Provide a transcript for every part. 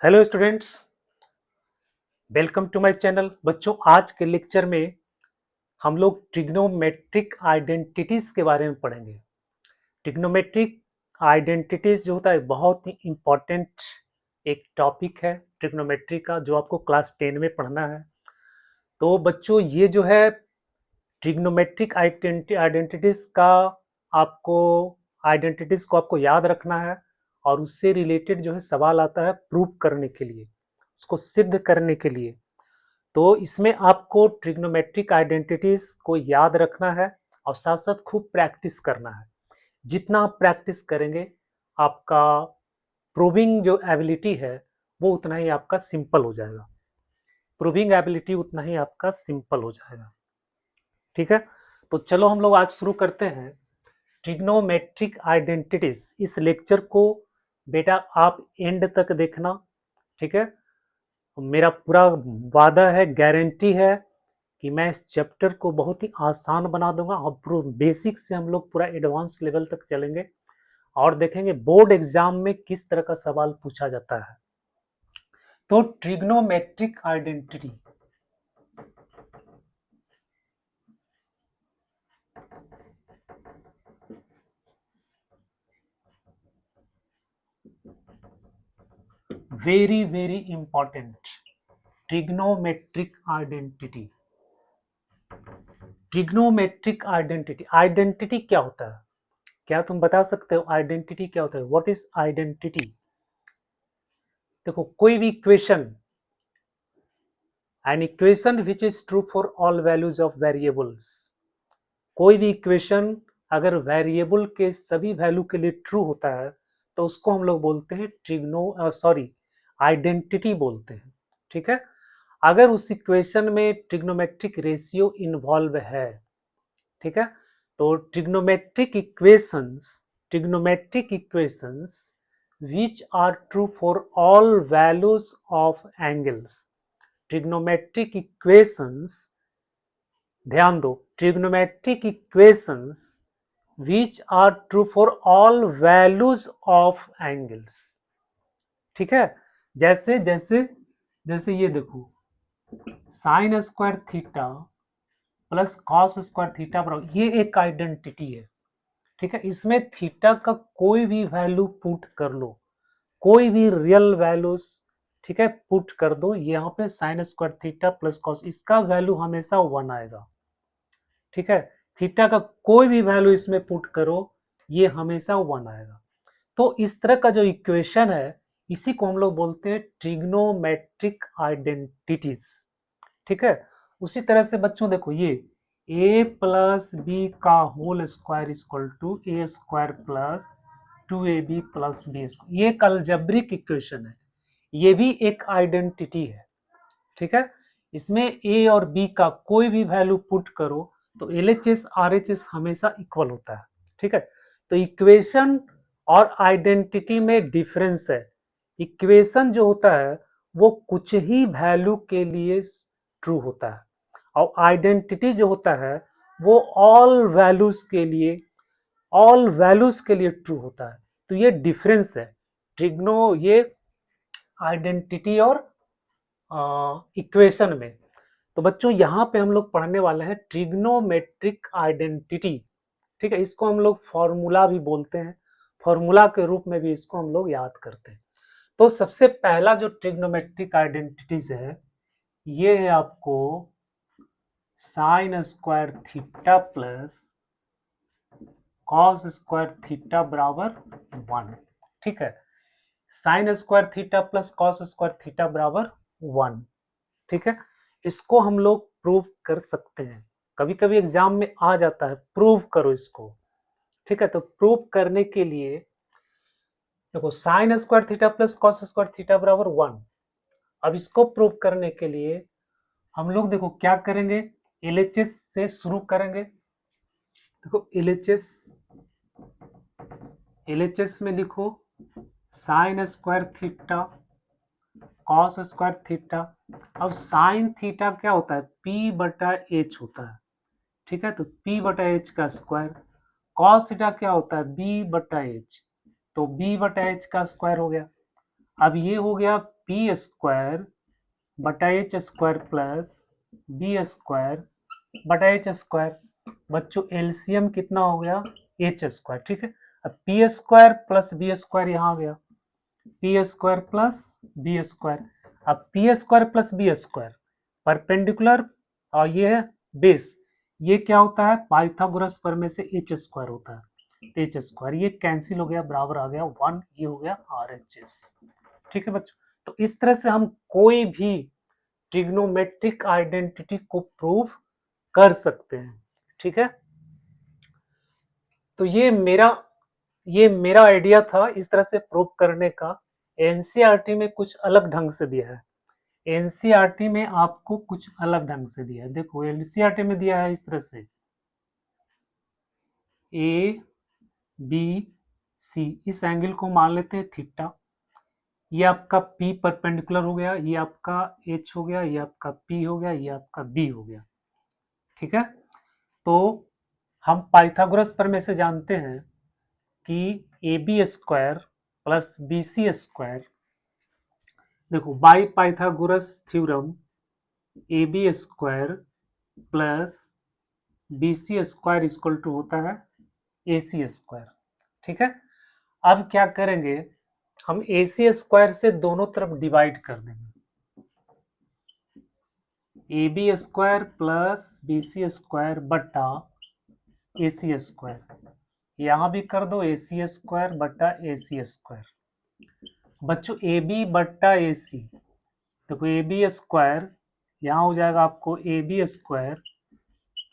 Hello students, welcome to my channel. बच्चों, आज के लेक्चर में हम लोग ट्रिग्नोमेट्रिक आइडेंटिटीज के बारे में पढ़ेंगे। ट्रिग्नोमेट्रिक आइडेंटिटीज जो होता है बहुत ही इम्पोर्टेंट एक टॉपिक है ट्रिग्नोमेट्री का, जो आपको क्लास 10 में पढ़ना है। तो बच्चों, ये जो है ट्रिग्नोमेट्रिक आइडेंटिटीज का आपको आइडेंटिटीज को आपको याद रखना है, और उससे रिलेटेड जो है सवाल आता है प्रूव करने के लिए, उसको सिद्ध करने के लिए। तो इसमें आपको ट्रिग्नोमेट्रिक आइडेंटिटीज को याद रखना है और साथ साथ खूब प्रैक्टिस करना है। जितना आप प्रैक्टिस करेंगे, आपका प्रूविंग जो एबिलिटी है वो उतना ही आपका सिंपल हो जाएगा। प्रूविंग एबिलिटी उतना ही आपका सिंपल हो जाएगा। ठीक है, तो चलो हम लोग आज शुरू करते हैं ट्रिग्नोमेट्रिक आइडेंटिटीज। इस लेक्चर को बेटा आप एंड तक देखना। ठीक है, मेरा पूरा वादा है, गारंटी है कि मैं इस चैप्टर को बहुत ही आसान बना दूंगा और पूरा बेसिक से हम लोग पूरा एडवांस लेवल तक चलेंगे और देखेंगे बोर्ड एग्जाम में किस तरह का सवाल पूछा जाता है। तो trigonometric identity, very very important. Trigonometric identity, trigonometric identity, identity क्या होता है? क्या तुम बता सकते हो आइडेंटिटी क्या होता है? What is identity? देखो, कोई भी equation, an equation which is true for all values of variables, कोई भी इक्वेशन अगर वेरिएबल के सभी वैल्यू के लिए ट्रू होता है तो उसको हम लोग बोलते हैं आइडेंटिटी बोलते हैं। ठीक है, अगर उस इक्वेशन में ट्रिग्नोमेट्रिक रेशियो इन्वॉल्व है, ठीक है, तो trigonometric equations which are true for all values of angles, trigonometric equations, ध्यान दो, trigonometric equations which are true for all values of angles। ठीक है, जैसे जैसे जैसे ये देखो, sign square theta plus cos square theta बराबर, ये एक आइडेंटिटी है। ठीक है, इसमें थीटा का कोई भी वैल्यू पुट कर लो, कोई भी रियल वैल्यूज, ठीक है, पुट कर दो। यहाँ पे sign square theta plus cos, इसका वैल्यू हमेशा 1 आएगा। ठीक है, थीटा का कोई भी वैल्यू इसमें पुट करो, ये हमेशा 1 आएगा। तो इस तरह का जो इक्वेशन है, इसी को हम लोग बोलते हैं ट्रिग्नोमेट्रिक आइडेंटिटीज। ठीक है, उसी तरह से बच्चों देखो, ये a प्लस बी का whole square equal to A square plus 2ab plus B square, ये एक अलजेब्रिक इक्वेशन है, ये भी एक आइडेंटिटी है। ठीक है, इसमें a और b का कोई भी वैल्यू पुट करो तो LHS RHS हमेशा इक्वल होता है। ठीक है, तो इक्वेशन और आइडेंटिटी में डिफरेंस है। इक्वेशन जो होता है वो कुछ ही वैल्यू के लिए ट्रू होता है, और आइडेंटिटी जो होता है वो ऑल वैल्यूज के लिए ट्रू होता है। तो ये डिफरेंस है ये आइडेंटिटी और इक्वेशन में। तो बच्चों, यहाँ पे हम लोग पढ़ने वाले हैं ट्रिग्नोमेट्रिक आइडेंटिटी। ठीक है, इसको हम लोग फॉर्मूला भी बोलते हैं, फॉर्मूला के रूप में भी इसको हम लोग याद करते हैं। तो सबसे पहला जो ट्रिग्नोमेट्रिक आइडेंटिटीज है, ये है आपको sign square theta plus cos square theta बराबर 1। ठीक है, sign square theta plus cos square theta बराबर 1। ठीक है, इसको हम लोग प्रूव कर सकते हैं, कभी कभी एग्जाम में आ जाता है प्रूव करो इसको। ठीक है, तो प्रूव करने के लिए देखो, sign square theta plus cos square theta बराबर 1। अब इसको प्रूव करने के लिए हम लोग देखो क्या करेंगे, LHS से शुरू करेंगे। देखो, LHS में लिखो sign square theta cos square theta. अब साइन थीटा क्या होता है, P बटा H होता है। ठीक है, तो P बटा H का स्क्वायर। कॉस थीटा क्या होता है, B बटा H। तो b बटा h का स्क्वायर हो गया। अब ये हो गया p स्क्वायर बटा h square plus b square बटा h स्क्वायर। बच्चों एलसीएम कितना हो गया h स्क्वायर, ठीक है। अब P square plus B square यहाँ आ गया, P square plus B square. अब P square plus B square perpendicular और ये है बेस, ये क्या होता है पाइथागोरस प्रमेय से एच स्क्वायर होता है। एच स्क्वायर ये कैंसिल हो गया, बराबर आ गया 1, ये हो गया RHS। ठीक है बच्चों, तो इस तरह से हम कोई भी ट्रिग्नोमेट्रिक आइडेंटिटी को प्रूव कर सकते हैं। ठीक है, तो ये मेरा आइडिया था इस तरह से प्रूव करने का। एनसीईआरटी में कुछ अलग ढंग से दिया है, एनसीईआरटी में आपको कुछ अलग ढंग से दिया है। देखो एनसीईआरटी में दिया है इस तरह से ए बी सी, इस एंगल को मान लेते हैं थीटा, ये आपका P परपेंडिकुलर हो गया, ये आपका H हो गया, ये आपका P हो गया, ये आपका B हो गया। ठीक है, तो हम पाइथागोरस प्रमेय से जानते हैं कि A B square plus B C square, देखो by Pythagoras theorem A B square plus B C square equal to होता है ए सी स्क्वायर। ठीक है, अब क्या करेंगे हम ए सी स्क्वायर से दोनों तरफ डिवाइड कर देंगे, A B square plus B C square बटा ए सी स्क्वायर, यहां भी कर दो ए सी स्क्वायर बटा ए सी स्क्वायर। बच्चों ए बी बट्टा ए सी, देखो ए बी स्क्वायर यहाँ हो जाएगा आपको A B square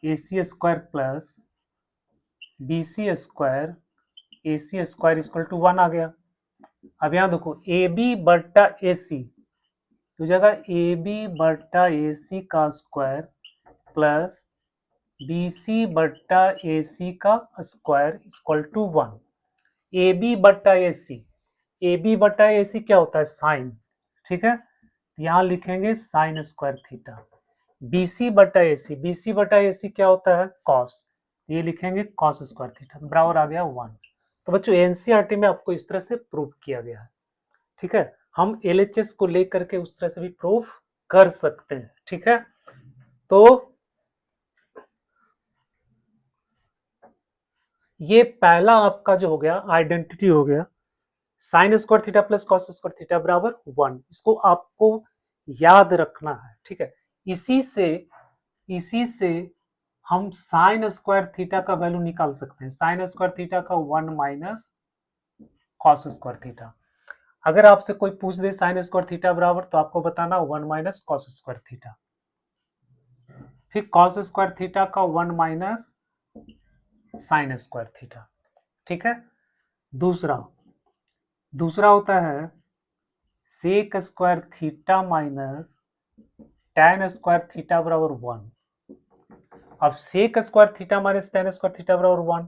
A C square plus B C square A C square equal to 1 आ गया। अब यहाँ देखो ए बी बट्टा ए सी हो जाएगा ए बी बट्टा ए सी का स्क्वायर प्लस बी सी बट्टा ए सी का square equal to 1। A B बट्टा ए सी, ए बी बट्टा ए सी क्या होता है साइन, ठीक है, यहाँ लिखेंगे sine square theta. B C बटा ए सी, बी सी बटा ए सी क्या होता है कॉस, ये लिखेंगे कॉस स्क्वायर थीटा, बराबर आ गया 1। तो बच्चों एनसीईआरटी में आपको इस तरह से प्रूव किया गया है। ठीक है, हम एलएचएस को लेकर के उस तरह से भी प्रूव कर सकते हैं। ठीक है, तो ये पहला आपका जो हो गया आइडेंटिटी हो गया sign square theta plus cos square theta बराबर 1, इसको आपको याद रखना है। ठीक है, इसी से हम साइन स्क्वायर थीटा का वैल्यू निकाल सकते हैं, साइन स्क्वायर थीटा का 1 माइनस कॉस स्क्वायर थीटा। अगर आपसे कोई पूछ दे साइन स्क्वायर थीटा बराबर, तो आपको बताना 1 माइनस कॉस स्क्वायर थीटा, फिर कॉस स्क्वायर थीटा का 1 माइनस साइन स्क्वायर थीटा। ठीक है, दूसरा होता है sec square theta minus tan square theta बराबर 1। अब sec square theta minus tan square theta बराबर 1,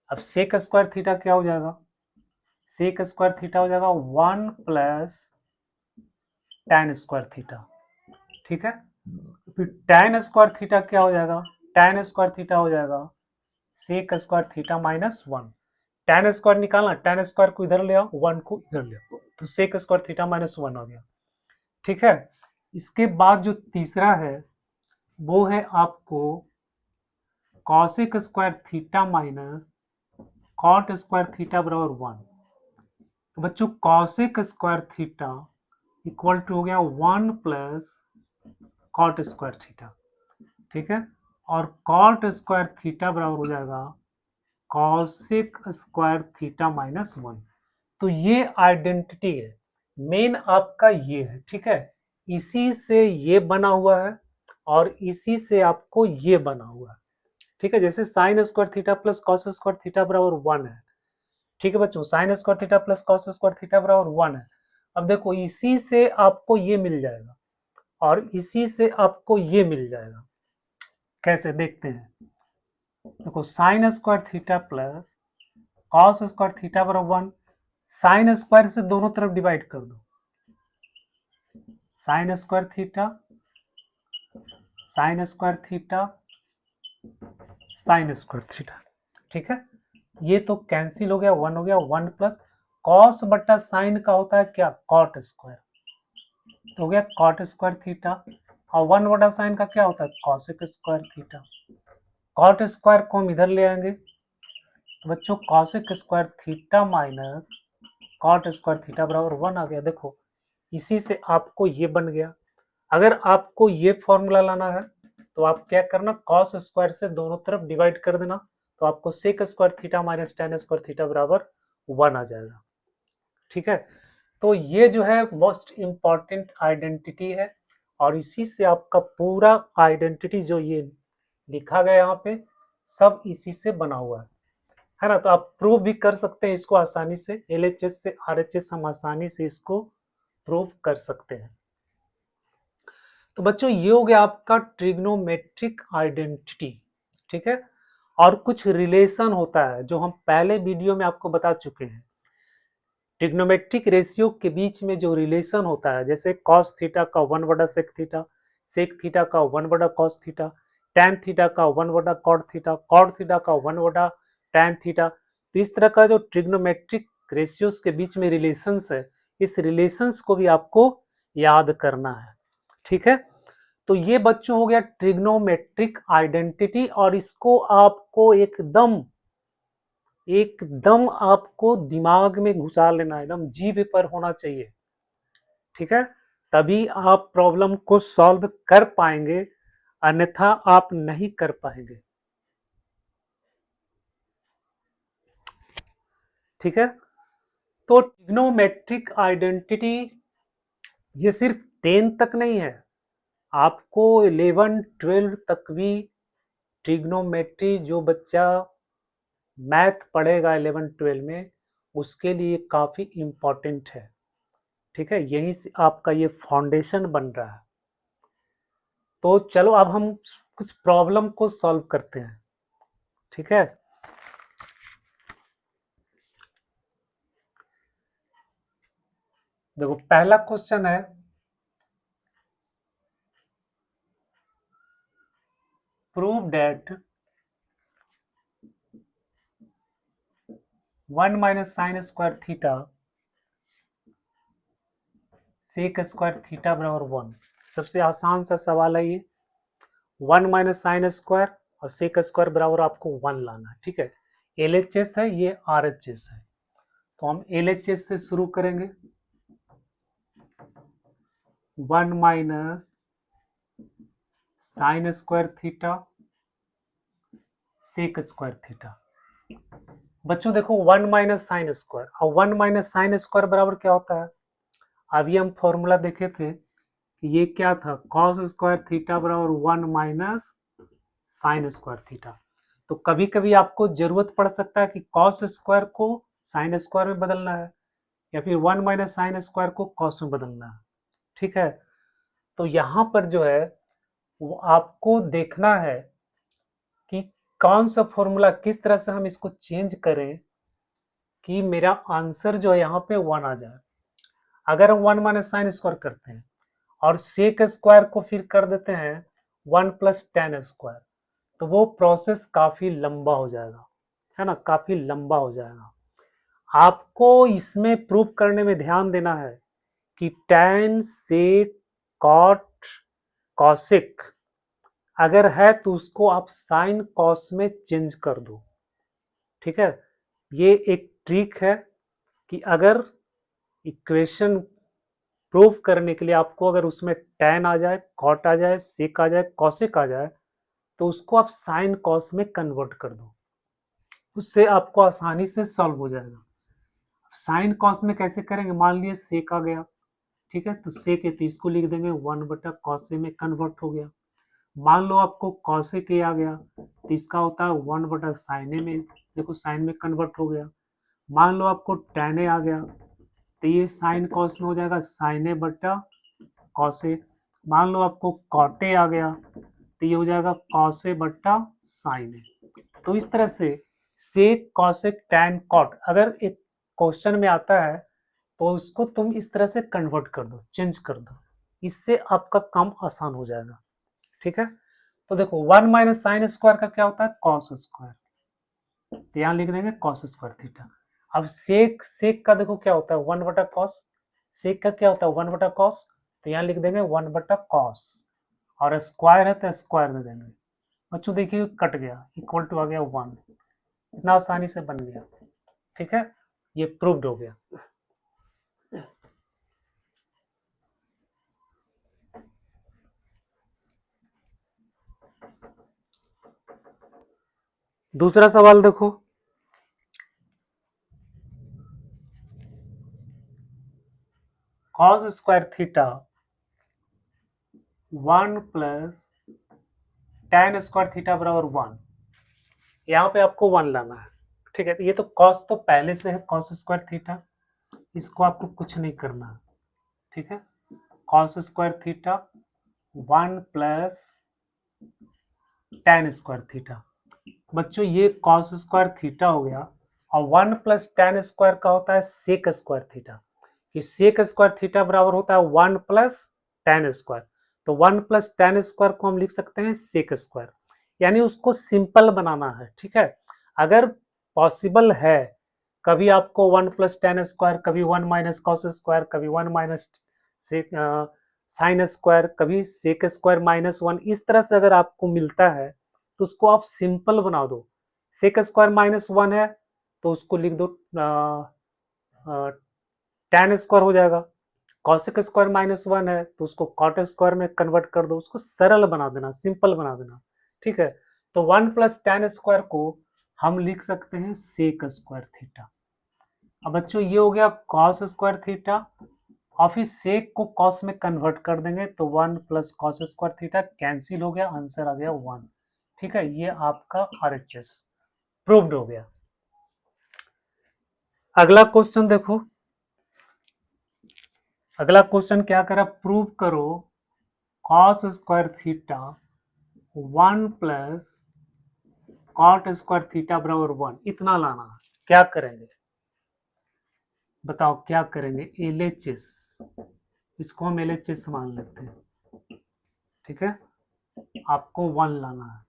अब सेक स्क्वायर थीटा क्या हो जाएगा, सेक स्क्वायर थीटा हो जाएगा 1 प्लस tan स्क्वायर थीटा। ठीक है, फिर tan स्क्वायर थीटा क्या हो जाएगा, tan स्क्वायर थीटा हो जाएगा sec square theta minus 1। tan square निकालना, tan स्क्वायर को इधर ले आओ, 1 को इधर ले आओ, तो सेक स्क्वायर थीटा माइनस 1 हो गया। ठीक है, इसके बाद जो तीसरा है वो है आपको cosec square theta minus cot square theta बराबर 1। तो बच्चों cosec square theta equal to हो गया 1 प्लस कॉट स्क्वायर थीटा। ठीक है, और कॉट स्क्वायर थीटा बराबर हो जाएगा कॉसेक स्क्वायर थीटा माइनस 1। तो ये आइडेंटिटी है, मेन आपका ये है। ठीक है, इसी से ये बना हुआ है और इसी से आपको ये बना हुआ है। ठीक है, जैसे sign square theta plus cos square theta बराबर 1 है। ठीक है बच्चों, sign square theta plus cos square theta बराबर 1 है। अब देखो इसी से आपको ये मिल जाएगा और इसी से आपको ये मिल जाएगा, कैसे देखते हैं। देखो sign square theta plus cos square theta बराबर 1, साइन स्क्वायर से दोनों तरफ डिवाइड कर दो, sign square theta sign square theta sign square theta. ठीक है, ये तो कैंसिल हो गया, 1 हो गया, 1 प्लस कॉस बटा साइन का होता है क्या, कॉट स्क्वायर, तो हो गया कॉट स्क्वायर थीटा, और 1 बटा साइन का क्या होता है, cosec square theta. Cot square को हम इधर ले आएंगे तो बच्चों cosec square theta minus cot square theta बराबर 1 आ गया। देखो इसी से आपको ये बन गया। अगर आपको ये फॉर्मूला लाना है तो आप क्या करना, कॉस स्क्वायर से दोनों तरफ डिवाइड कर देना, तो आपको sec square theta minus tan square theta बराबर 1 आ जाएगा। ठीक है, तो ये जो है मोस्ट इंपॉर्टेंट आइडेंटिटी है, और इसी से आपका पूरा आइडेंटिटी जो ये लिखा गया यहाँ पे सब इसी से बना हुआ है ना। तो आप प्रूव भी कर सकते हैं इसको आसानी से, एलएचएस से आरएचएस हम आसानी से इसको प्रूव कर सकते हैं। तो बच्चों ये हो गया आपका ट्रिग्नोमेट्रिक आइडेंटिटी। ठीक है, और कुछ रिलेशन होता है जो हम पहले वीडियो में आपको बता चुके हैं। ट्रिग्नोमेट्रिक रेशियो के बीच में जो रिलेशन होता है, जैसे कॉस थीटा का 1 बटा सेक थीटा का 1 बटा कॉस थीटा, टैन थीटा का 1 बटा कॉट थीटा का 1 बटा टैन थीटा। तो इस तरह का जो ट्रिग्नोमेट्रिक रेशियोज के बीच में रिलेशंस है, इस रिलेशंस को भी आपको याद करना है। ठीक है, तो ये बच्चों हो गया ट्रिग्नोमेट्रिक आइडेंटिटी, और इसको आपको एकदम आपको दिमाग में घुसा लेना, एकदम जीभ पर होना चाहिए। ठीक है, तभी आप प्रॉब्लम को सॉल्व कर पाएंगे, अन्यथा आप नहीं कर पाएंगे। ठीक है, तो ट्रिग्नोमेट्रिक आइडेंटिटी ये सिर्फ 10 तक नहीं है, आपको 11-12 तक भी ट्रिग्नोमेट्री जो बच्चा मैथ पढ़ेगा 11-12 में उसके लिए काफ़ी इम्पॉर्टेंट है। ठीक है, यहीं से आपका ये फाउंडेशन बन रहा है। तो चलो अब हम कुछ प्रॉब्लम को सॉल्व करते हैं। ठीक है, देखो पहला क्वेश्चन है, prove that 1 minus sine square theta sec square theta बराबर 1। सबसे आसान सा सवाल है ये, 1 माइनस साइन स्क्वायर और सेक स्क्वायर बराबर आपको 1 लाना है। ठीक है, एलएचएस है, ये आरएचएस है, तो हम एलएचएस से शुरू करेंगे। 1 minus sine square theta sec square theta. बच्चों देखो 1 माइनस साइन स्क्वायर और 1 माइनस साइन स्क्वायर बराबर क्या होता है, अभी हम फॉर्मूला देखे थे कि ये क्या था, कॉस स्क्वायर थीटा बराबर 1 माइनस साइन स्क्वायर थीटा। तो कभी कभी आपको जरूरत पड़ सकता है कि कॉस स्क्वायर को साइन स्क्वायर में बदलना है, या फिर 1 माइनस साइन स्क्वायर को कॉस में बदलना है। ठीक है, तो यहाँ पर जो है वो आपको देखना है कि कौन सा फॉर्मूला किस तरह से हम इसको चेंज करें कि मेरा आंसर जो है यहाँ पे 1 आ जाए। अगर हम 1 माइनस साइन स्क्वायर करते हैं और सेक स्क्वायर को फिर कर देते हैं 1 प्लस टेन स्क्वायर, तो वो प्रोसेस काफी लंबा हो जाएगा, है ना, काफी लंबा हो जाएगा। आपको इसमें प्रूव करने में ध्यान देना है कि टैन सेक कॉट कॉसिक अगर है तो उसको आप साइन कॉस में चेंज कर दो। ठीक है, ये एक ट्रिक है कि अगर इक्वेशन प्रूव करने के लिए आपको अगर उसमें टैन आ जाए, कॉट आ जाए, सेक आ जाए, कॉसिक आ जाए, तो उसको आप साइन कॉस में कन्वर्ट कर दो, उससे आपको आसानी से सॉल्व हो जाएगा। साइन कॉस में कैसे करेंगे, मान लिया सेक आ गया, ठीक है, तो सेक है तो इसको लिख देंगे 1 बटा कॉस में कन्वर्ट हो गया। मान लो आपको कॉसेक ए आ गया तो इसका होता है 1 बटा साइन ए में, देखो साइन में कन्वर्ट हो गया। मान लो आपको टैन ए आ गया तो ये साइन कॉस में हो जाएगा साइन ए बटा कॉस ए। मान लो आपको कॉट ए आ गया तो ये हो जाएगा कॉस ए बटा साइन ए। तो इस तरह से सेक कॉसेक टैन कॉट अगर एक क्वेश्चन में आता है तो उसको तुम इस तरह से कन्वर्ट कर दो, चेंज कर दो, इससे आपका काम आसान हो जाएगा। ठीक है, तो देखो 1 माइनस साइन स्क्वायर का क्या होता है, कॉस स्क्वायर, तो यहाँ लिख देंगे कॉस स्क्वायर थीटा। अब सेक सेक का देखो क्या होता है 1/cos, सेक का क्या होता है 1/cos, तो यहाँ लिख देंगे 1/cos, और स्क्वायर है तो स्क्वायर दे देंगे। बच्चों देखिए कट गया, इक्वल टू आ गया 1, इतना आसानी से बन गया। ठीक है, ये प्रूव्ड हो गया। दूसरा सवाल देखो, cos square theta 1 plus tan square theta बराबर 1, यहाँ पे आपको 1 लाना है। ठीक है, ये तो cos तो पहले से है cos स्क्वायर थीटा, इसको आपको कुछ नहीं करना है। ठीक है, cos square theta 1 plus tan square theta. बच्चों ये cos स्क्वायर थीटा हो गया, और 1 प्लस tan स्क्वायर का होता है सेक स्क्वायर थीटा, कि सेक स्क्वायर थीटा बराबर होता है 1 प्लस tan स्क्वायर, तो 1 प्लस tan स्क्वायर को हम लिख सकते हैं सेक स्क्वायर, यानी उसको सिंपल बनाना है। ठीक है, अगर पॉसिबल है कभी आपको 1 प्लस tan स्क्वायर, कभी 1 माइनस कॉस स्क्वायर, कभी 1 माइनस साइन स्क्वायर, कभी सेक स्क्वायर माइनस 1, इस तरह से अगर आपको मिलता है तो उसको आप सिंपल बना दो। सेक स्क्वायर माइनस 1 है तो उसको लिख दो tan स्क्वायर हो जाएगा, कॉसेक स्क्वायर माइनस 1 है तो उसको कॉट स्क्वायर में कन्वर्ट कर दो, उसको सरल बना देना, सिंपल बना देना। ठीक है, तो 1 प्लस tan स्क्वायर को हम लिख सकते हैं सेक स्क्वायर थीटा। अब बच्चों ये हो गया कॉस स्क्वायर थीटा, और फिर सेक को कॉस में कन्वर्ट कर देंगे तो 1 plus cos square theta cancel हो गया, आंसर आ गया 1। ठीक है, ये आपका RHS प्रूव्ड हो गया। अगला क्वेश्चन देखो, अगला क्वेश्चन क्या करा, प्रूव करो cos square theta 1 plus cot square theta बराबर 1, इतना लाना। क्या करेंगे बताओ, क्या करेंगे, LHS, इसको हम LHS मान लेते हैं। ठीक है, आपको 1 लाना है,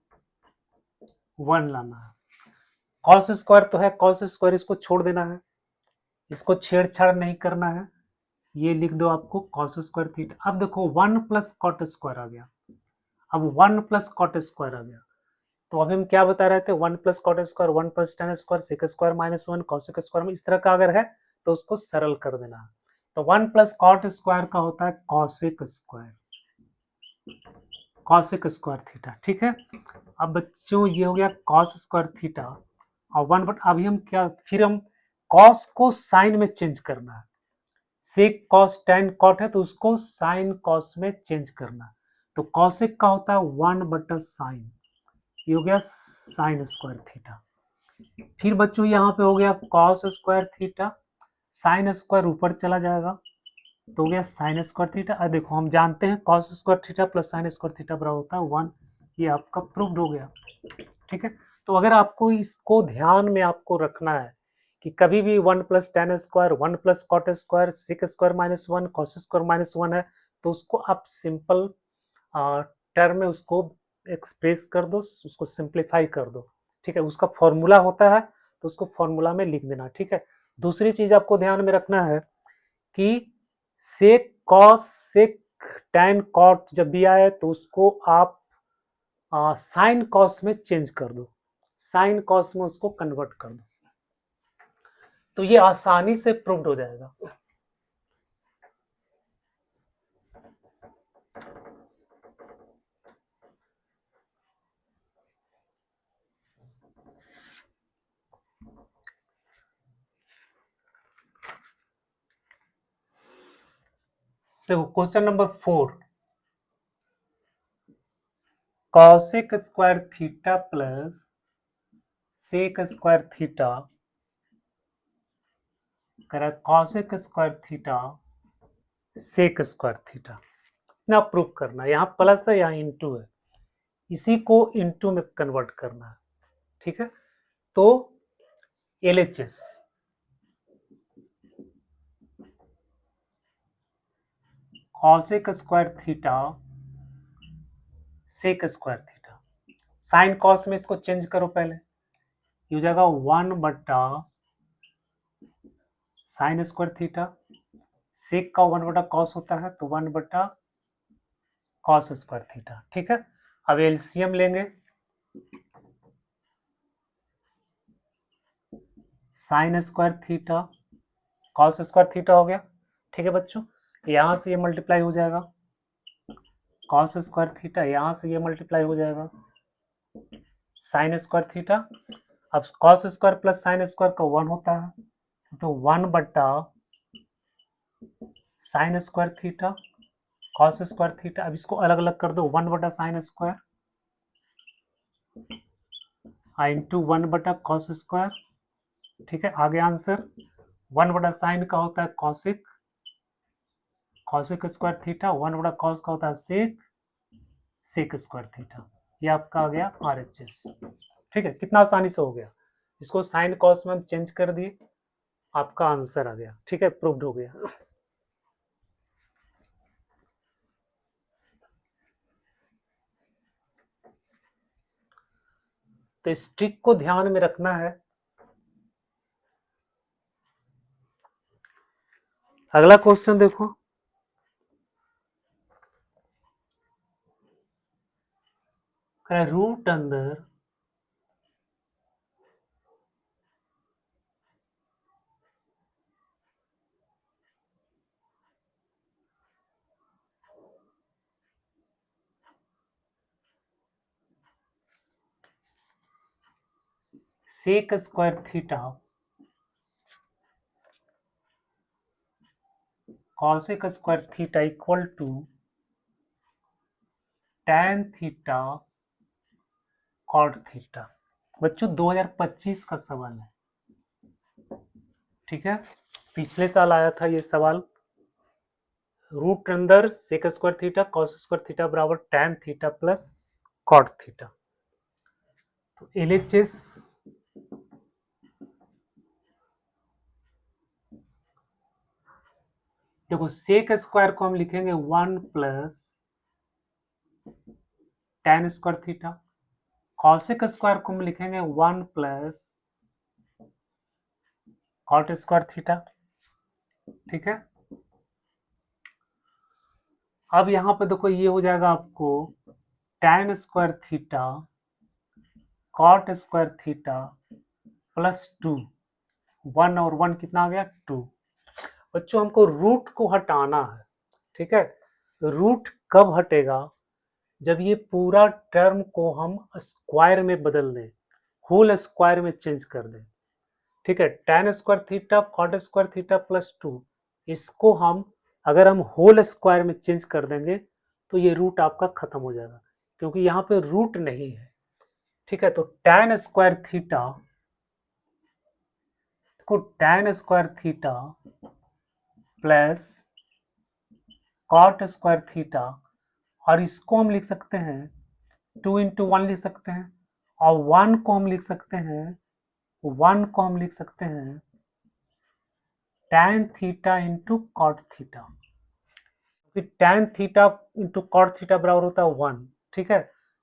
1 लाना है। कॉस स्क्वायर तो है, कॉस स्क्वायर इसको छोड़ देना है, इसको छेड़छाड़ नहीं करना है, ये लिख दो आपको कॉस स्क्वायर थीटा। अब देखो 1 प्लस कॉट स्क्वायर आ गया, अब 1 प्लस कॉट स्क्वायर आ गया, तो अभी हम क्या बता रहे थे, 1 plus cot square, 1 plus tan square, sec square minus 1, cosec square में इस तरह का अगर है तो उसको सरल कर देना है। तो 1 प्लस कॉट स्क्वायर का होता है cosec square, cosec square theta. ठीक है, अब बच्चों ये हो गया कॉस स्क्वायर थीटा, और 1 बट अभी हम क्या, फिर हम कॉस को साइन में चेंज करना है, सेक कॉस टैन कॉट है तो उसको साइन कॉस में चेंज करना है, तो कॉसेक का होता है 1 बटा साइन, ये हो गया साइन स्क्वायर थीटा। फिर बच्चों यहाँ पे हो गया cos square theta, sine square ऊपर चला जाएगा तो हो गया साइन स्क्वायर थीटा। अब देखो हम जानते हैं cos square theta plus sine square theta बराबर होता है 1, ये आपका प्रूव्ड हो गया। ठीक है, तो अगर आपको इसको ध्यान में आपको रखना है कि कभी भी 1 plus tan square, 1 plus cot square, sec square minus 1, cos square minus 1 है, तो उसको आप सिंपल टर्म में उसको एक्सप्रेस कर दो, उसको सिंप्लीफाई कर दो। ठीक है, उसका फॉर्मूला होता है तो उसको फॉर्मूला में लिख देना। ठीक है, दूसरी चीज आपको ध्यान में रखना है कि सेक कॉस सेक टैन कॉट जब भी आए तो उसको आप साइन कॉस में चेंज कर दो, साइन कॉस में उसको कन्वर्ट कर दो, तो ये आसानी से प्रूव्ड हो जाएगा। देखो question number 4, cosec square theta plus sec square theta, करा cosec square theta sec square theta, ना प्रूव करना है, यहाँ प्लस है यहाँ इंटू है, इसी को इंटू में कन्वर्ट करना है। ठीक है, तो LHS cosec square theta sec square theta, sine cos में इसको चेंज करो पहले, ये हो जाएगा 1 बटा साइन स्क्वायर थीटा, सेक का 1/cos होता है तो 1/cos स्क्वायर थीटा। ठीक है, अब एलसीएम लेंगे, sign square theta cos square theta हो गया। ठीक है बच्चों, यहां से ये मल्टीप्लाई हो जाएगा, कॉस स्क्वायर थीटा यहां से ये मल्टीप्लाई हो जाएगा, साइन स्क्वायर थीटा। अब cos square plus sine square का 1 होता है, तो 1/साइन square theta cos square theta. अब इसको अलग अलग कर दो, 1/साइन स्क्वायर इंटू 1/cos स्क्वायर। ठीक है, आगे आंसर 1/साइन का होता है cosec, cosec square theta, 1/cos का होता है सेक, सेक स्क्वायर थीटा। ये आपका आ गया RHS। ठीक है, कितना आसानी से हो गया, इसको साइन कॉस में हम चेंज कर दिए, आपका आंसर आ गया। ठीक है, प्रूव्ड हो गया। तो इस ट्रिक को ध्यान में रखना है। अगला क्वेश्चन देखो, रूट अंदर sec square theta cosec square theta equal to tan theta cot theta. बच्चों 2025 का सवाल है। ठीक है, पिछले साल आया था ये सवाल। रूट अंदर sec square theta cos square theta बराबर tan theta plus cot theta. तो LHS देखो, सेक स्क्वायर को हम लिखेंगे 1 plus tan square theta, cosec square को हम लिखेंगे 1 प्लस कॉट स्क्वायर थीटा। ठीक है, अब यहां पर देखो ये हो जाएगा आपको tan square theta cot square theta plus 2, 1 और 1 कितना आ गया 2। बच्चों हमको रूट को हटाना है। ठीक है, रूट कब हटेगा, जब ये पूरा टर्म को हम स्क्वायर में बदल दें, होल स्क्वायर में चेंज कर दें। ठीक है, tan square theta cot square theta plus 2, इसको हम अगर हम होल स्क्वायर में चेंज कर देंगे तो ये रूट आपका खत्म हो जाएगा, क्योंकि यहाँ पे रूट नहीं है। ठीक है, तो tan स्क्वायर थीटा को tan square theta plus cot square theta, और इसको हम लिख सकते हैं 2 × 1 लिख सकते हैं, और 1 को हम लिख सकते हैं, 1 को हम लिख सकते हैं tan theta into cot theta. फिर tan theta into cot theta बराबर होता है 1। ठीक है,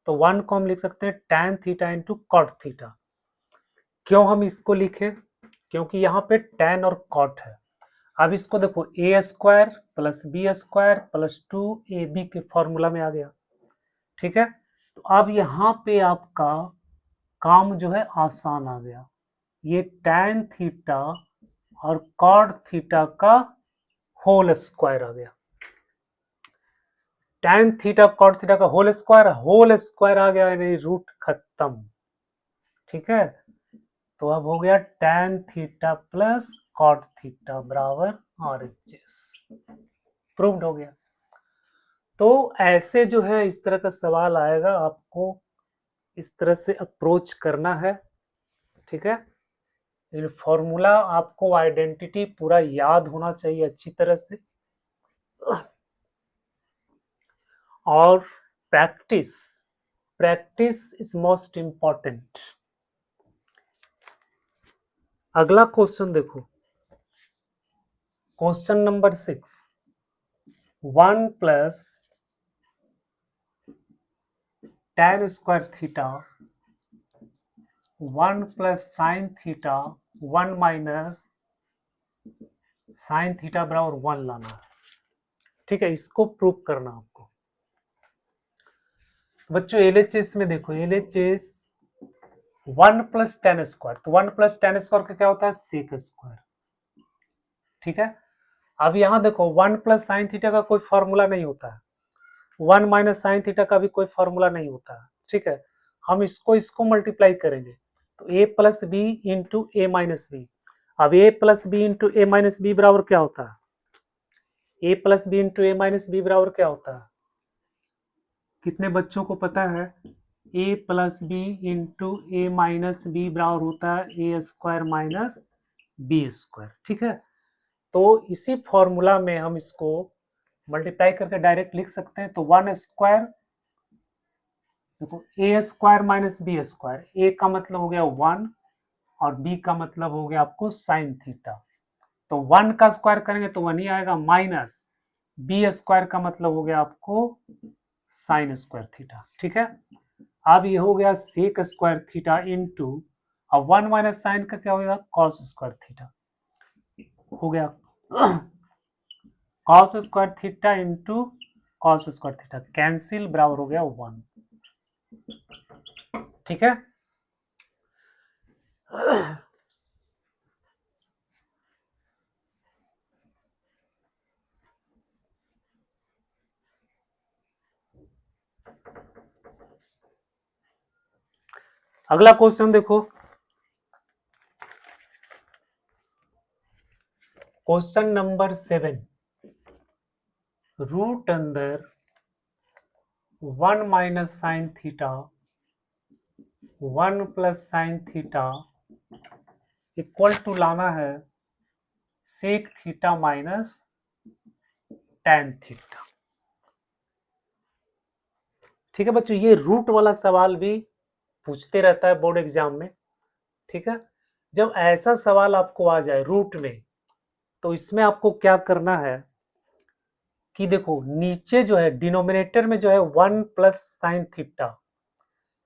तो 1 को हम लिख सकते हैं tan theta into cot theta. क्यों हम इसको लिखे, क्योंकि यहाँ पे tan और कॉट है। अब इसको देखो a square plus B square plus 2ab के फॉर्मूला में आ गया। ठीक है, तो अब यहाँ पे आपका काम जो है आसान आ गया, ये tan थीटा और कॉट थीटा का होल स्क्वायर आ गया। tan थीटा कॉट थीटा का होल स्क्वायर आ गया, यानी रूट खत्म। ठीक है, तो अब हो गया tan theta plus cot theta बराबर RHS। प्रूव्ड हो गया। तो ऐसे जो है इस तरह का सवाल आएगा, आपको इस तरह से अप्रोच करना है। ठीक है, फॉर्मूला आपको आइडेंटिटी पूरा याद होना चाहिए अच्छी तरह से, और practice practice is most important. अगला क्वेश्चन देखो, question number 6, 1 plus tan square theta 1 plus sine theta 1 minus sine theta बराबर 1 लाना है। ठीक है, इसको प्रूव करना आपको। बच्चों एलएचएस में देखो, एलएचएस 1 प्लस टेन स्क्वायर, तो 1 प्लस टेन स्क्वायर का क्या होता है, सेक स्क्वायर। ठीक है, अब यहां देखो 1 प्लस साइन थीटा का कोई फॉर्मूला नहीं होता है, 1 माइनस साइन थीटा का भी कोई फॉर्मूला नहीं होता है। ठीक है, हम इसको मल्टीप्लाई करेंगे तो ए प्लस बी इंटू ए माइनस बी। अब ए प्लस बी इंटू ए माइनस बी बराबर क्या होता है, ए प्लस बी इंटू ए माइनस बी बराबर क्या होता है, कितने बच्चों को पता है, ए प्लस बी इंटू ए माइनस बी बराबर होता है ए स्क्वायर माइनस बी स्क्वायर। ठीक है, तो इसी फॉर्मूला में हम इसको मल्टीप्लाई करके डायरेक्ट लिख सकते हैं। तो 1 स्क्वायर, देखो ए स्क्वायर माइनस बी स्क्वायर, ए का मतलब हो गया 1 और बी का मतलब हो गया आपको साइन थीटा। तो 1 का स्क्वायर करेंगे तो 1 ही आएगा, माइनस बी स्क्वायर का मतलब हो गया आपको साइन स्क्वायर थीटा। ठीक है, अब ये हो गया सेक स्क्वायर थीटा इंटू, अब 1 माइनस साइन का क्या हो गया, कॉस स्क्वायर थीटा हो गया। Cos square theta into cos square theta cancel, बराबर हो गया 1। ठीक है, अगला क्वेश्चन देखो, क्वेश्चन नंबर 7, रूट अंदर 1 minus sine theta 1 plus sine theta equal to लाना है sec theta minus tan theta. ठीक है बच्चों, ये रूट वाला सवाल भी पूछते रहता है बोर्ड एग्जाम में। ठीक है, जब ऐसा सवाल आपको आ जाए रूट में, तो इसमें आपको क्या करना है कि देखो नीचे जो है डिनोमिनेटर में जो है 1 प्लस साइन थीटा,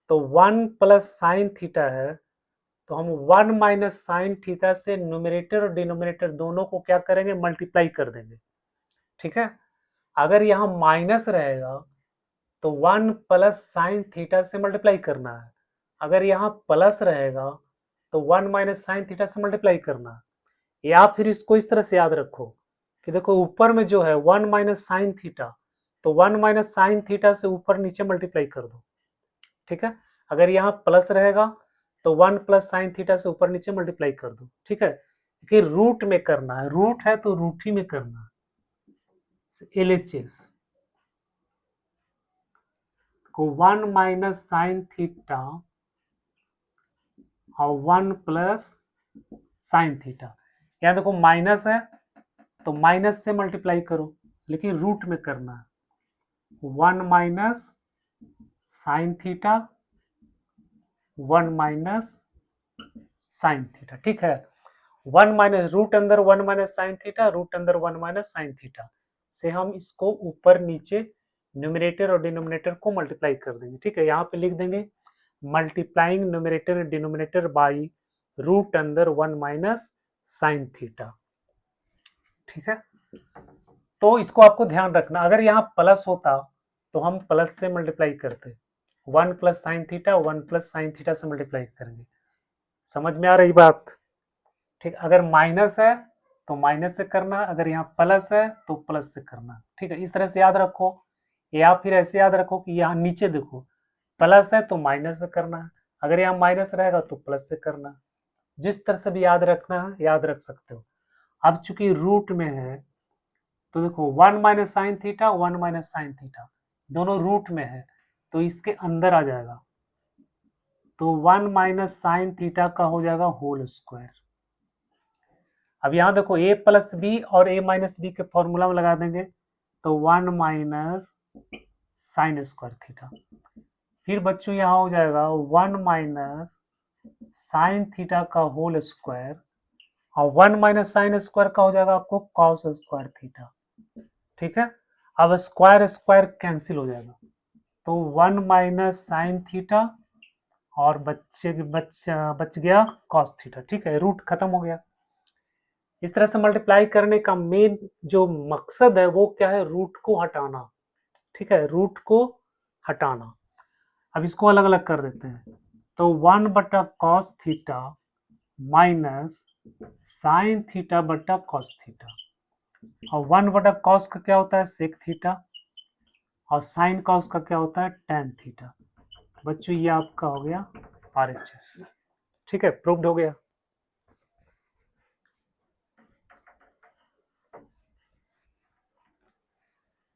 तो 1 प्लस साइन थीटा है, तो हम 1 माइनस साइन थीटा से न्यूमरेटर और डिनोमिनेटर दोनों को क्या करेंगे, मल्टीप्लाई कर देंगे। ठीक है, अगर यहाँ माइनस रहेगा तो 1 प्लस साइन थीटा से मल्टीप्लाई करना है, अगर यहाँ प्लस रहेगा तो 1 माइनस साइन थीटा से मल्टीप्लाई करना है। या फिर इसको इस तरह से याद रखो कि देखो ऊपर में जो है 1 माइनस साइन थीटा, तो 1 माइनस साइन थीटा से ऊपर नीचे मल्टीप्लाई कर दो। ठीक है, अगर यहाँ प्लस रहेगा तो 1 प्लस साइन थीटा से ऊपर नीचे मल्टीप्लाई कर दो। ठीक है, कि रूट में करना है, रूट है तो रूट ही में करना है। एलएचएस को 1 माइनस साइन थीटा और 1 प्लस साइन थीटा, यहाँ देखो माइनस है तो माइनस से मल्टीप्लाई करो, लेकिन रूट में करना है। 1 minus sine theta 1 minus sine theta. ठीक है, 1 माइनस रूट अंदर 1 माइनस साइन थीटा, रूट अंदर 1 माइनस साइन थीटा से हम इसको ऊपर नीचे न्यूमरेटर और डिनोमिनेटर को मल्टीप्लाई कर देंगे। ठीक है, यहाँ पे लिख देंगे multiplying numerator and denominator by root अंदर 1 माइनस साइन थीटा। ठीक है, तो इसको आपको ध्यान रखना, अगर यहाँ प्लस होता तो हम प्लस से मल्टीप्लाई करते, 1 plus sine theta 1 plus sine theta से मल्टीप्लाई करेंगे। समझ में आ रही बात? ठीक, अगर माइनस है तो माइनस से करना, अगर यहाँ प्लस है तो प्लस से करना। ठीक है, इस तरह से याद रखो, या फिर ऐसे याद रखो कि यहाँ नीचे देखो प्लस है तो माइनस से करना है, अगर यहाँ माइनस रहेगा तो प्लस से करना। जिस तरह से भी याद रखना है याद रख सकते हो। अब चूंकि रूट में है तो देखो 1 minus sine theta 1 minus sine theta दोनों रूट में है, तो इसके अंदर आ जाएगा, तो 1 माइनस साइन थीटा का हो जाएगा होल स्क्वायर। अब यहाँ देखो a प्लस बी और a माइनस बी के फॉर्मूला में लगा देंगे, तो 1 माइनस साइन स्क्वायर थीटा। फिर बच्चों यहाँ हो जाएगा 1 माइनस साइन थीटा का होल स्क्वायर, और 1 माइनस साइन स्क्वायर का हो जाएगा आपको कॉस स्क्वायर थीटा। ठीक है, अब स्क्वायर स्क्वायर कैंसिल हो जाएगा, तो 1 माइनस साइन थीटा और बच गया कॉस थीटा। ठीक है, रूट खत्म हो गया। इस तरह से मल्टीप्लाई करने का मेन जो मकसद है वो क्या है, रूट को हटाना। ठीक है, रूट को हटाना। अब इसको अलग अलग कर देते हैं, तो 1/cos θ माइनस साइन थीटा बटा कॉस थीटा, और 1/cos का क्या होता है, सेक थीटा, और साइन कॉस का क्या होता है, टेन थीटा। बच्चों ये आपका हो गया RHS। ठीक है, प्रूव्ड हो गया।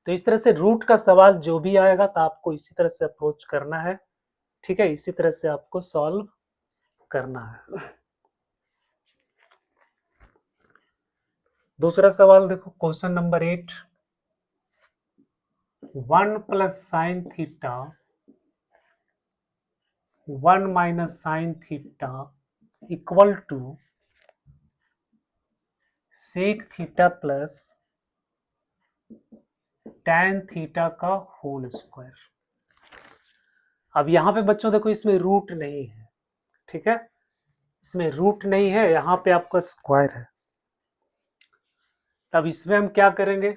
तो इस तरह से रूट का सवाल जो भी आएगा तो आपको इसी तरह से अप्रोच करना है। ठीक है, इसी तरह से आपको सॉल्व करना है। दूसरा सवाल देखो, question number 8, 1 plus sine theta 1 minus sine theta equal to sec theta plus tan theta का होल स्क्वायर। अब यहां पे बच्चों देखो इसमें रूट नहीं है। ठीक है, इसमें रूट नहीं है, यहां पे आपका स्क्वायर है। तब इसमें हम क्या करेंगे,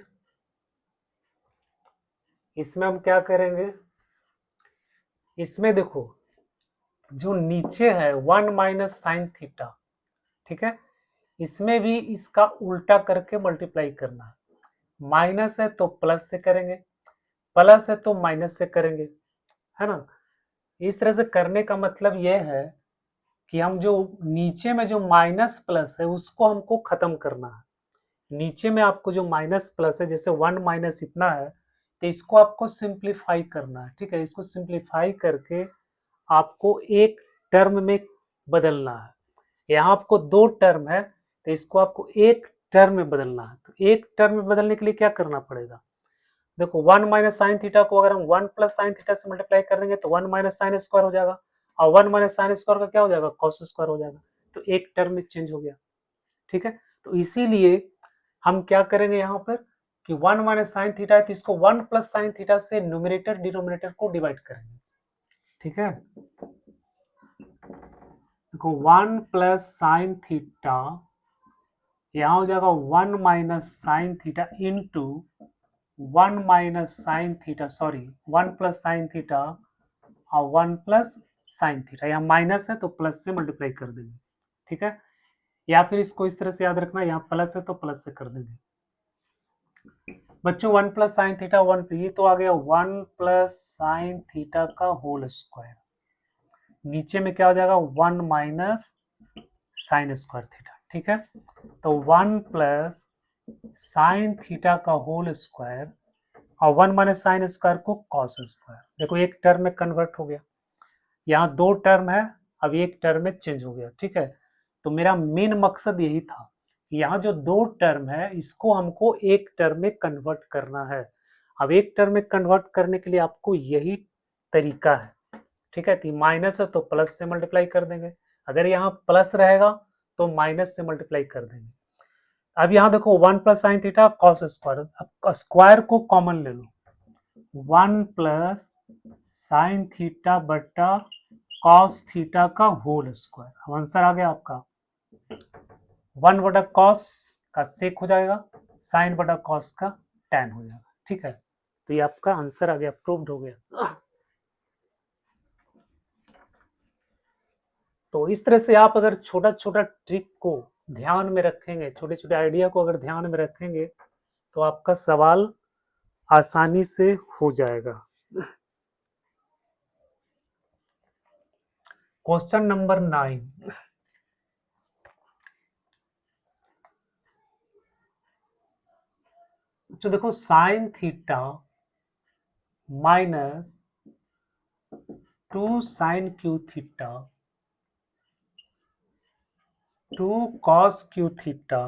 इसमें हम क्या करेंगे, इसमें देखो जो नीचे है 1 माइनस साइन थीटा, ठीक है, इसमें भी इसका उल्टा करके मल्टीप्लाई करना है। माइनस है तो प्लस से करेंगे, प्लस है तो माइनस से करेंगे, है ना। इस तरह से करने का मतलब यह है कि हम जो नीचे में जो माइनस प्लस है उसको हमको खत्म करना है। नीचे में आपको जो माइनस प्लस है, जैसे 1 माइनस इतना है, तो इसको आपको सिंप्लीफाई करना है। ठीक है, इसको सिंप्लीफाई करके आपको एक टर्म में बदलना है। यहाँ आपको दो टर्म है तो इसको आपको एक टर्म में बदलना है। तो एक टर्म में बदलने के लिए क्या करना पड़ेगा, देखो 1 माइनस साइन थीटा को अगर हम 1 प्लस साइन थीटा से मल्टीप्लाई कर देंगे तो 1 माइनस साइन स्क्वायर हो जाएगा, और 1 माइनस साइन स्क्वायर का क्या हो जाएगा, कॉस स्क्वायर हो जाएगा। तो एक टर्म में चेंज हो गया। ठीक है, तो इसीलिए हम क्या करेंगे यहाँ पर कि 1 माइनस साइन थीटा है तो इसको 1 प्लस साइन थीटा से न्यूमरेटर डिनोमिनेटर को डिवाइड करेंगे। ठीक है, देखो 1 प्लस साइन थीटा यहाँ हो जाएगा 1 minus sine theta into 1 minus sine theta, sorry 1 plus sine theta और 1 प्लस साइन थीटा, यहाँ माइनस है तो प्लस से मल्टीप्लाई कर देंगे। ठीक है, या फिर इसको इस तरह से याद रखना, यहाँ प्लस है तो प्लस से कर देंगे। बच्चों 1 प्लस साइन थीटा 1, ये तो आ गया 1 प्लस साइन थीटा का होल स्क्वायर, नीचे में क्या हो जाएगा 1 माइनस साइन स्क्वायर थीटा। ठीक है, तो 1 प्लस साइन थीटा का होल स्क्वायर और 1 माइनस साइन स्क्वायर को कॉस स्क्वायर। देखो एक टर्म में कन्वर्ट हो गया, यहाँ दो टर्म है, अब एक टर्म में चेंज हो गया। ठीक है, तो मेरा मेन मकसद यही था कि यहाँ जो दो टर्म है इसको हमको एक टर्म में कन्वर्ट करना है। अब एक टर्म में कन्वर्ट करने के लिए आपको यही तरीका है। ठीक है, तो माइनस है तो प्लस से मल्टीप्लाई कर देंगे, अगर यहाँ प्लस रहेगा तो माइनस से मल्टीप्लाई कर देंगे। अब यहाँ देखो 1 plus sine theta cos square, अब स्क्वायर को कॉमन ले लो, 1 प्लस साइन थीटा बटा कॉस थीटा का होल स्क्वायर। अब आंसर आ गया आपका 1 बटा कॉस का सेक हो जाएगा, साइन बटा कॉस का टैन हो जाएगा। ठीक है, तो ये आपका आंसर आ गया, प्रूव्ड हो गया। तो इस तरह से आप अगर छोटा छोटा ट्रिक को ध्यान में रखेंगे, छोटे छोटे आइडिया को अगर ध्यान में रखेंगे तो आपका सवाल आसानी से हो जाएगा। क्वेश्चन नंबर 9, तो देखो sine theta minus 2 sine cube theta 2 cos cube theta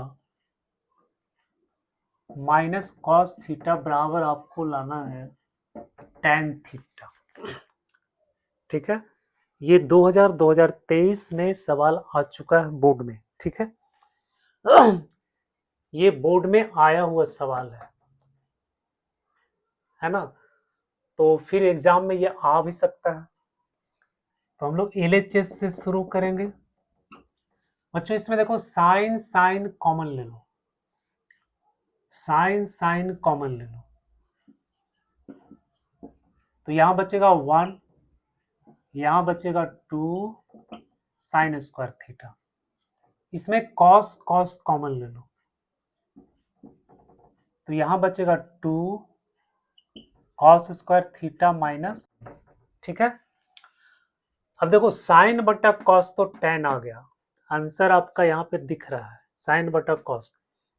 minus cos theta बराबर आपको लाना है tan थीटा। ठीक है, ये 2023 में सवाल आ चुका है बोर्ड में। ठीक है, ये बोर्ड में आया हुआ सवाल है ना, तो फिर एग्जाम में ये आ भी सकता है। तो हम लोग LHS से शुरू करेंगे, बच्चों इसमें देखो साइन साइन कॉमन ले लो, साइन साइन कॉमन ले लो, तो यहां बचेगा 1, यहां बचेगा 2 साइन स्क्वायर थीटा। इसमें कॉस कॉस कॉमन ले लो, तो यहां बचेगा 2 कॉस स्क्वायर थीटा माइनस, ठीक है। अब देखो साइन बटा कॉस तो tan आ गया, आंसर आपका यहाँ पे दिख रहा है साइन बटा कॉस,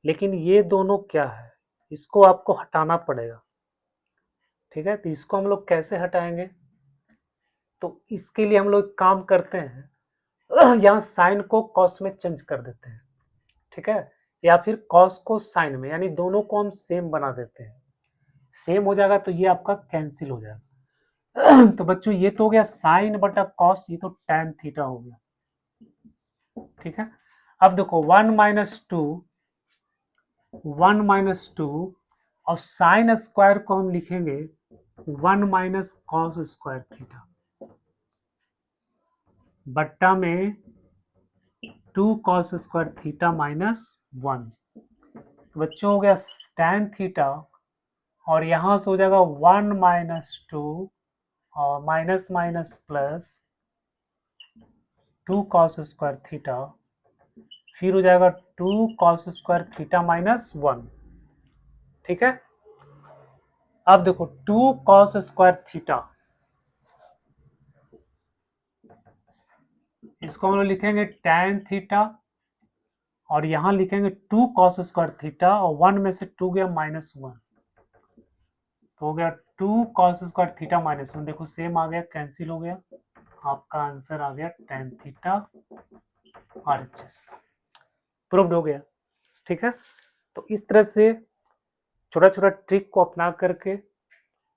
लेकिन ये दोनों क्या है, इसको आपको हटाना पड़ेगा, ठीक है। तो इसको हम लोग कैसे हटाएंगे, तो इसके लिए हम लोग काम करते हैं यहाँ साइन को कॉस में चेंज कर देते हैं, ठीक है, या फिर कॉस को साइन में, यानी दोनों को हम सेम बना देते हैं, सेम हो जाएगा तो ये आपका कैंसिल हो जाएगा तो बच्चों ये तो हो गया साइन बटा कॉस, ये तो tan थीटा हो गया, ठीक है। अब देखो 1 - 2 और साइन स्क्वायर को हम लिखेंगे 1 - कॉस स्क्वायर थीटा बट्टा में 2 कॉस स्क्वायर थीटा माइनस 1, तो बच्चों हो गया tan थीटा, और यहां से हो जाएगा 1 - 2 और minus minus plus 2 cos square theta, फिर हो जाएगा 2 कॉस स्क्वायर थीटा माइनस 1, ठीक है। अब देखो 2 कॉस स्क्वायर थीटा, इसको हम लोग लिखेंगे tan थीटा, और यहां लिखेंगे 2 कॉस स्क्वायर थीटा, और 1 में से 2 गया -1, तो हो गया 2 कॉस स्क्वायर थीटा -1, देखो सेम आ गया, कैंसिल हो गया, आपका आंसर आ गया tan थीटा RHS, प्रूव्ड हो गया, ठीक है। तो इस तरह से छोटा छोटा ट्रिक को अपना करके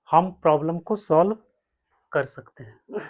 हम प्रॉब्लम को सॉल्व कर सकते हैं।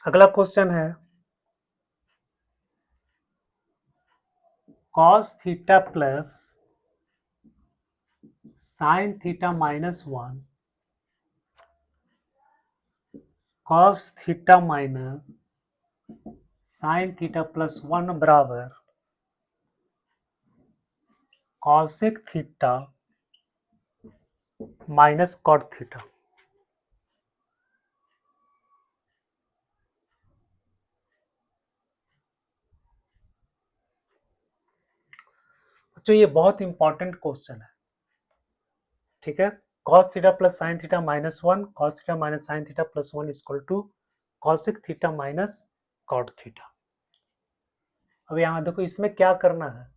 अगला क्वेश्चन है cos theta plus sine theta -1 cos theta minus sine theta plus 1 बराबर cosec theta minus cot theta. बच्चों ये बहुत इंपॉर्टेंट क्वेश्चन है, ठीक है। cos theta plus sine theta -1 cos theta minus sine theta plus 1 equal to cosec theta minus cot theta. अब यहाँ देखो इसमें क्या करना है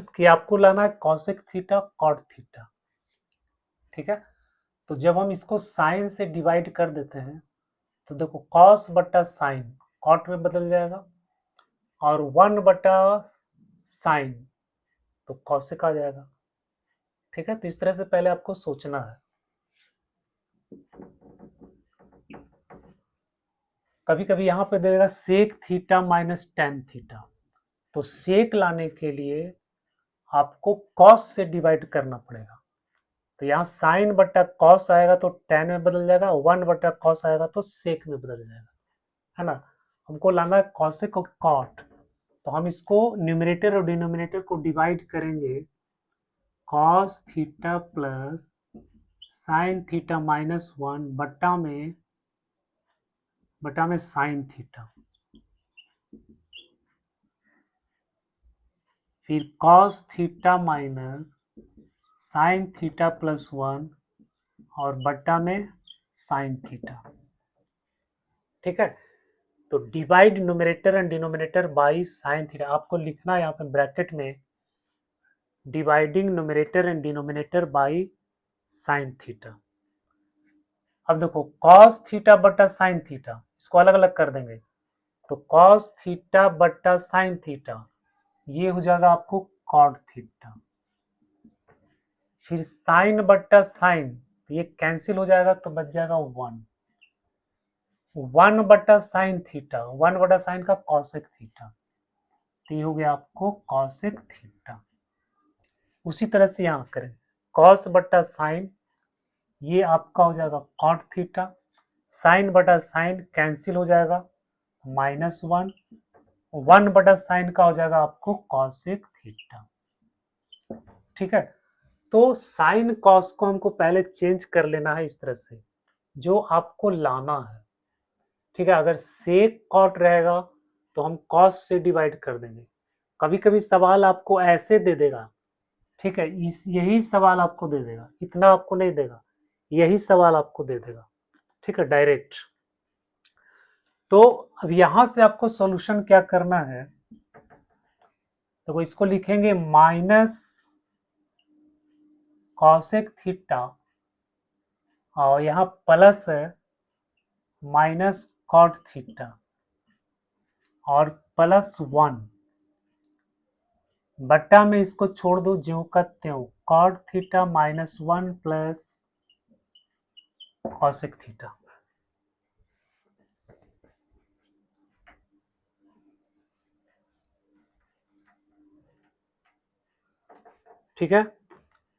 कि आपको लाना है कॉसेक थीटा कॉट थीटा, ठीक है। तो जब हम इसको साइन से डिवाइड कर देते हैं तो देखो कॉस बटा साइन कॉट में बदल जाएगा, और 1 बटा साइन तो कॉसेक आ जाएगा, ठीक है। तो इस तरह से पहले आपको सोचना है। कभी कभी यहाँ पे देगा sec theta minus tan theta, तो सेक लाने के लिए आपको कॉस से डिवाइड करना पड़ेगा, तो यहाँ साइन बटा कॉस आएगा तो टेन में बदल जाएगा, 1 बटा कॉस आएगा तो सेक में बदल जाएगा, है ना। हमको लाना है कॉसेक और कॉट, तो हम इसको न्यूमरेटर और डिनोमिनेटर को डिवाइड करेंगे, cos theta plus sine theta -1 बटा में साइन थीटा, फिर cos theta minus sine theta plus 1 और बटा में साइन थीटा, ठीक है। तो divide numerator and denominator by sine theta, आपको लिखना है यहाँ पे ब्रैकेट में dividing numerator and denominator by sine theta. अब देखो कॉस थीटा बटा साइन थीटा, इसको अलग अलग कर देंगे, तो कॉस थीटा बटा साइन थीटा ये हो जाएगा आपको कॉट थीटा। फिर साइन बटा साइन ये कैंसिल हो जाएगा तो बच जाएगा 1, 1 बटा साइन थीटा, 1 बटा साइन का कॉसेक थीटा, तो ये हो गया आपको कॉसेक थीटा। उसी तरह से यहाँ करें, कॉस बटा साइन ये आपका हो जाएगा कॉट थीटा, साइन बटा साइन कैंसिल हो जाएगा -1, 1 बटा साइन का हो जाएगा आपको कॉसेक थीटा। ठीक है, तो साइन कॉस को हमको पहले चेंज कर लेना है इस तरह से, जो आपको लाना है। ठीक है, अगर सेक कॉट रहेगा तो हम कॉस से डिवाइड कर देंगे। कभी कभी सवाल आपको ऐसे दे देगा, ठीक है, इस यही सवाल आपको दे देगा, इतना आपको नहीं देगा, यही सवाल आपको दे देगा। ठीक है, डायरेक्ट। तो अब यहां से आपको सॉल्यूशन क्या करना है, तो इसको लिखेंगे माइनस कॉसेक थीटा और यहाँ प्लस है माइनस कॉट थीटा और +1 बट्टा में इसको छोड़ दो ज्यों का त्यों, cot theta -1 plus cosec theta. ठीक है,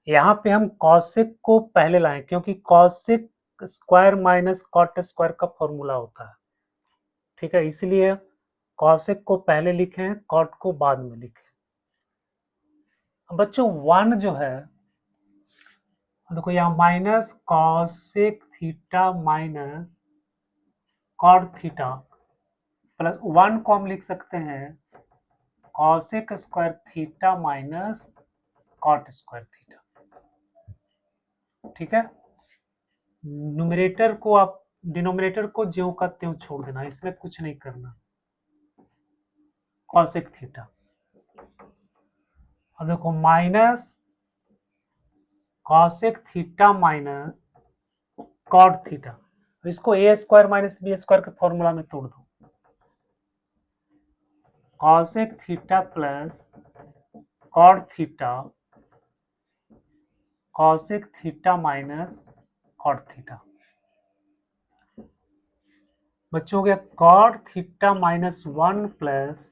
यहाँ पे हम कॉसेक को पहले लाएं क्योंकि cosec square minus cot square का फॉर्मूला होता है। ठीक है, इसलिए कॉसेक को पहले लिखें, कॉट को बाद में लिखें। अब बच्चों 1 जो है, देखो यहाँ minus cosec theta minus cot theta plus 1 को हम लिख सकते हैं cosec square theta minus cot square theta. ठीक है, न्यूमरेटर को आप डिनोमिनेटर को ज्यों का त्यों छोड़ देना, इसमें कुछ नहीं करना, कॉसेक थीटा। अब देखो minus cosec theta minus cot theta, इसको A square minus B square के फॉर्मूला में तोड़ दो, cosec theta plus cot theta cosec theta minus cot theta. बच्चों हो गया cot theta -1 plus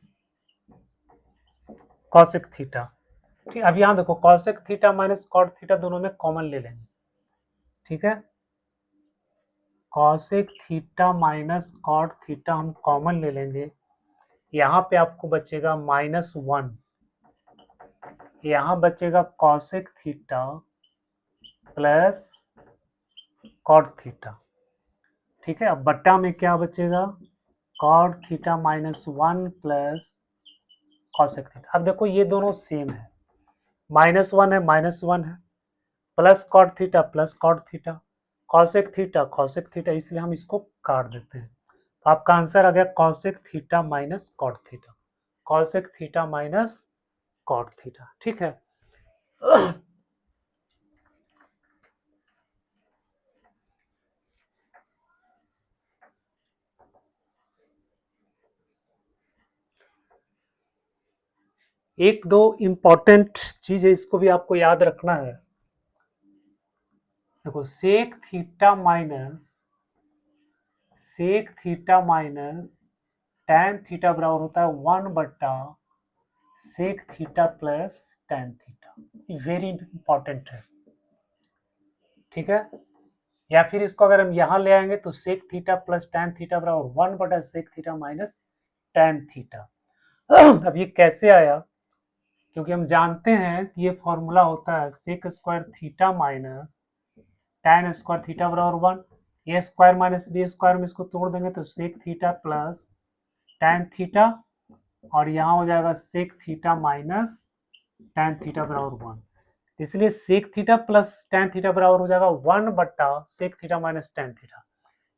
cosec theta. ठीक, अब यहां देखो cosec theta minus cot theta दोनों में कॉमन ले लेंगे। ठीक है, cosec theta minus cot theta हम कॉमन ले लेंगे, यहाँ पे आपको बचेगा -1, यहाँ बचेगा cosec theta plus cot theta. ठीक है, अब बट्टा में क्या बचेगा, cot theta -1 plus cosec theta. अब देखो ये दोनों सेम है, -1 है -1 है, plus cot theta plus cot theta, cosec theta, इसलिए हम इसको काट देते हैं। तो आपका आंसर आ गया cosec theta minus cot theta, cosec theta minus cot theta. ठीक है, एक दो इंपॉर्टेंट चीज है, इसको भी आपको याद रखना है। देखो sec theta minus tan theta बराबर होता है 1 बट्टा sec theta plus tan theta, very important है। ठीक है, या फिर इसको अगर हम यहां ले आएंगे तो sec theta plus tan theta बराबर 1 बटा sec theta minus tan theta. अब ये कैसे आया, क्योंकि हम जानते हैं कि ये फॉर्मूला होता है sec square theta minus tan square theta बराबर 1, A square minus B square में इसको तोड़ देंगे तो sec theta plus tan theta और यहाँ हो जाएगा sec theta minus tan theta बराबर 1, इसलिए sec theta plus tan theta बराबर हो जाएगा 1 बट्टा sec theta minus tan theta,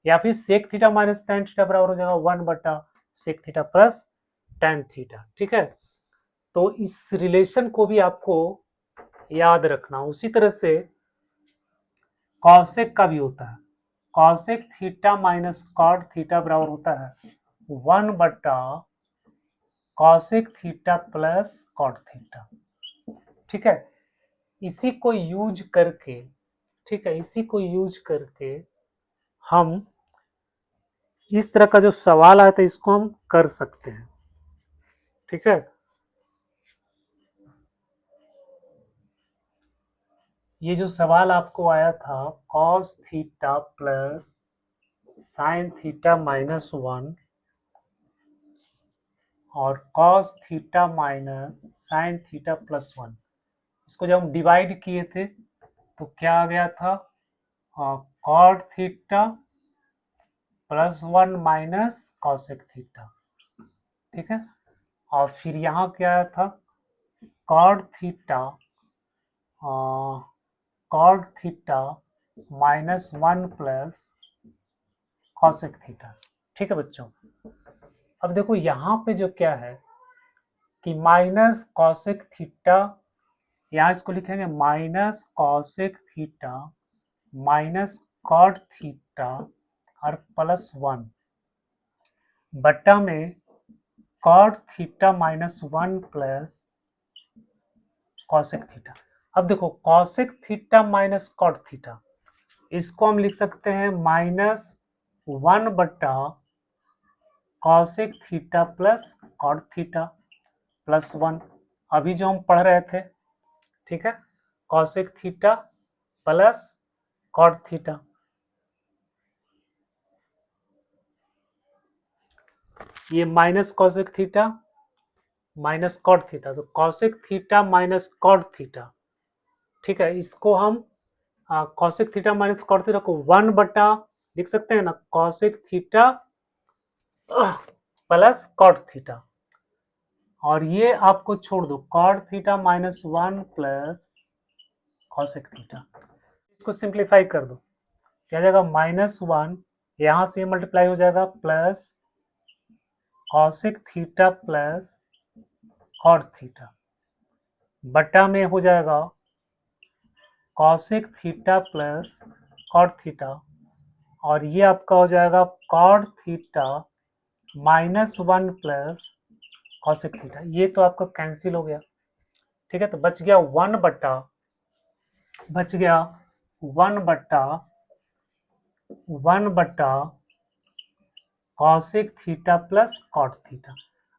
या फिर sec theta minus tan theta बराबर हो जाएगा 1 बट्टा sec theta plus tan theta. ठीक है, तो इस रिलेशन को भी आपको याद रखना। उसी तरह से कॉसेक का भी होता है, cosec theta minus cot theta बराबर होता है 1 बटा cosec theta plus cot theta. ठीक है, इसी को यूज करके, ठीक है, इसी को यूज करके हम इस तरह का जो सवाल आया था इसको हम कर सकते हैं। ठीक है, ये जो सवाल आपको आया था cos theta plus sine theta minus 1 और cos theta minus sine theta plus 1, इसको जब हम डिवाइड किए थे तो क्या आ गया था, cot theta plus 1 minus cosec theta. ठीक है, और फिर यहाँ क्या आया था, cot theta cot theta minus 1 plus cosec theta. ठीक है बच्चों, अब देखो यहाँ पे जो क्या है कि माइनस कॉसेक थीटा, यहाँ इसको लिखेंगे minus cosec theta minus cot theta और प्लस 1 बट्टा में cot theta minus 1 plus cosec theta. अब देखो cosec theta minus cot theta, इसको हम लिख सकते हैं माइनस 1 बट्टा cosec theta plus cot theta plus 1, अभी जो हम पढ़ रहे थे। ठीक है, cosec theta plus cot theta, ये minus cosec theta minus cot theta, तो cosec theta minus cot theta. ठीक है, इसको हम cosec theta minus cot theta को 1 बटा लिख सकते हैं ना, cosec theta plus cot theta, और ये आपको छोड़ दो cot theta minus 1 plus cosec theta, इसको सिंप्लीफाई कर दो, क्या जाएगा -1, यहाँ से मल्टीप्लाई हो जाएगा plus cosec theta plus cot theta बटा में हो जाएगा cosec theta plus cot theta, और ये आपका हो जाएगा cot theta -1 plus cosec theta, ये तो आपका कैंसिल हो गया। ठीक है, तो बच गया 1 बटा 1 बटा cosec theta plus cot theta.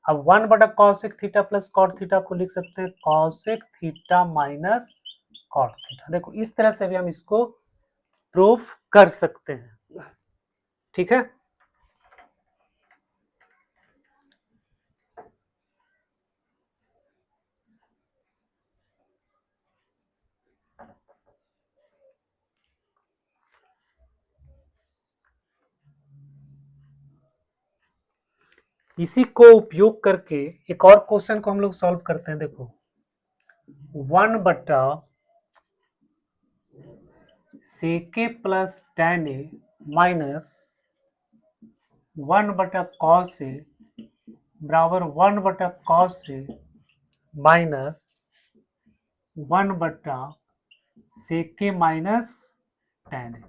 अब 1 बटा cosec theta plus cot theta को लिख सकते हैं cosec theta minus cot theta. देखो इस तरह से भी हम इसको प्रूफ कर सकते हैं। ठीक है, इसी को उपयोग करके एक और क्वेश्चन को हम लोग सॉल्व करते हैं। देखो 1 बटा सेके प्लस tan ए माइनस 1 बटा कॉस ए बराबर 1 बटा कॉस ए माइनस 1 बटा सेके माइनस tan ए।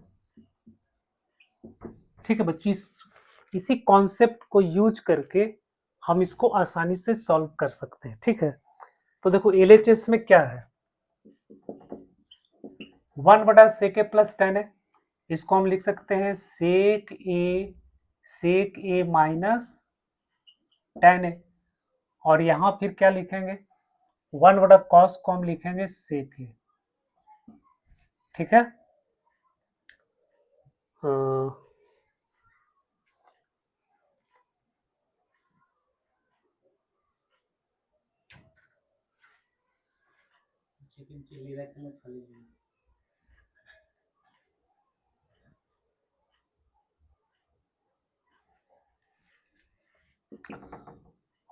ठीक है बच्ची, इसी कॉन्सेप्ट को यूज करके हम इसको आसानी से सॉल्व कर सकते हैं। ठीक है, तो देखो एलएचएस में क्या है, 1 बटा सेक ए प्लस tan ए, इसको हम लिख सकते हैं सेक ए माइनस tan ए, और यहां फिर क्या लिखेंगे 1 बटा कॉस को हम लिखेंगे सेक ए। ठीक है,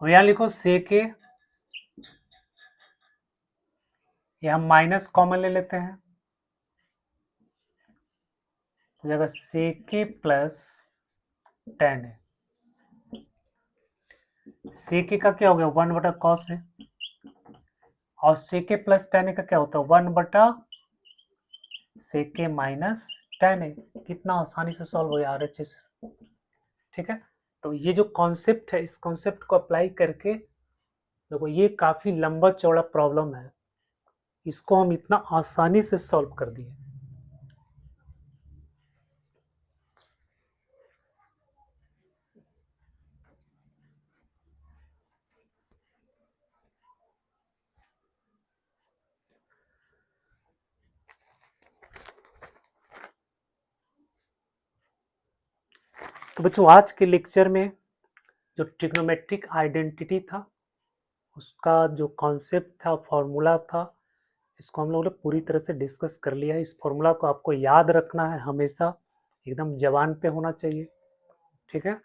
यहां लिखो सेक ए, यहां माइनस कॉमन ले लेते हैं, तो जाएगा सेक ए प्लस tan ए। सेक ए का क्या हो गया 1 बटा कॉस है, और सेक ए प्लस tan ए का क्या होता है 1 बटा सेक ए माइनस tan है कितना आसानी से सॉल्व हो रहा है। ठीक है, तो ये जो कॉन्सेप्ट है, इस कॉन्सेप्ट को अप्लाई करके देखो ये काफ़ी लंबा चौड़ा प्रॉब्लम है, इसको हम इतना आसानी से सॉल्व कर दिए। तो बच्चों आज के लेक्चर में जो ट्रिग्नोमेट्रिक आइडेंटिटी था, उसका जो कॉन्सेप्ट था, फॉर्मूला था, इसको हम लोगों ने पूरी तरह से डिस्कस कर लिया है। इस फॉर्मूला को आपको याद रखना है, हमेशा एकदम जबान पे होना चाहिए। ठीक है,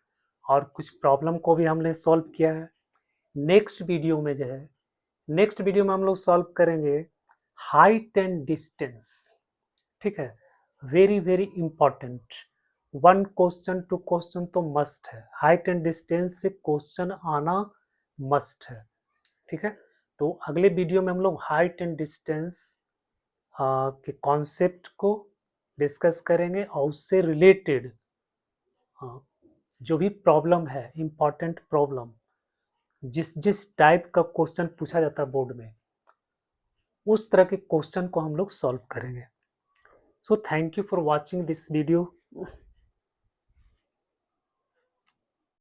और कुछ प्रॉब्लम को भी हमने सॉल्व किया है। नेक्स्ट वीडियो में जो है, नेक्स्ट वीडियो में हम लोग सॉल्व करेंगे हाइट एंड डिस्टेंस। ठीक है, very very important, 1 question 2 question तो मस्ट है, हाइट एंड डिस्टेंस से क्वेश्चन आना मस्ट है। ठीक है, तो अगले वीडियो में हम लोग हाइट एंड डिस्टेंस के कॉन्सेप्ट को डिस्कस करेंगे और उससे रिलेटेड जो भी प्रॉब्लम है, इम्पॉर्टेंट प्रॉब्लम, जिस जिस टाइप का क्वेश्चन पूछा जाता है बोर्ड में, उस तरह के क्वेश्चन को हम लोग सॉल्व करेंगे। So thank you for watching this video.